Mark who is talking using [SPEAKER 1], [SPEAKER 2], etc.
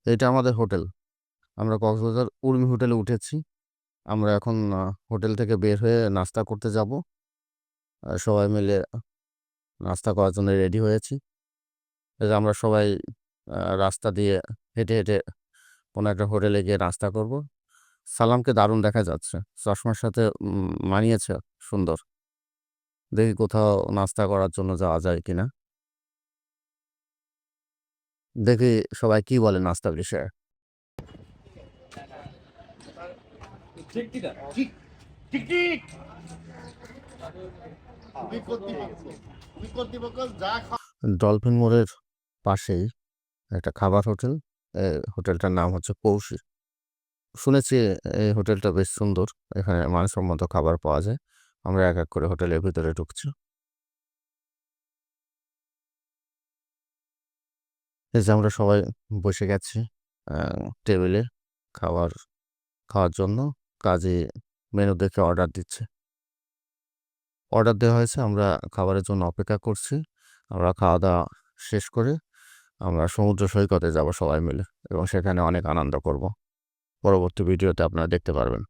[SPEAKER 1] এটা আমাদের হোটেল। আমরা কক্সবাজার উর্মি হোটেলে উঠেছি। আমরা এখন হোটেল থেকে বের হয়ে নাস্তা করতে যাব। সবাই মিলে নাস্তা করার জন্য রেডি হয়েছি। এই যে আমরা সবাই রাস্তা দিয়ে হেঁটে হেঁটে কোনো একটা হোটেলে গিয়ে নাস্তা করব। সালামকে দারুণ দেখা যাচ্ছে, চশমার সাথে মানিয়েছে, সুন্দর। দেখি কোথাও নাস্তা করার জন্য যাওয়া যায় কিনা। দেখি সবাই কি বলে নাস্তার বিষয়ে। ডলফিন মোড়ের পাশেই একটা খাবার হোটেল। হোটেলটার নাম হচ্ছে কৌশিক। শুনেছি এই হোটেলটা বেশ সুন্দর, এখানে মানসম্মত খাবার পাওয়া যায়। আমরা এক এক করে হোটেলের ভিতরে ঢুকছি। এই যে আমরা সবাই বসে গেছি টেবিলে খাবার খাওয়ার জন্য। কাজে মেনু দেখে অর্ডার দিচ্ছে। অর্ডার দেওয়া হয়েছে, আমরা খাবারের জন্য অপেক্ষা করছি। আমরা খাওয়া দাওয়া শেষ করে আমরা সমুদ্র সৈকতে যাব সবাই মিলে এবং সেখানে অনেক আনন্দ করব। পরবর্তী ভিডিওতে আপনারা দেখতে পারবেন।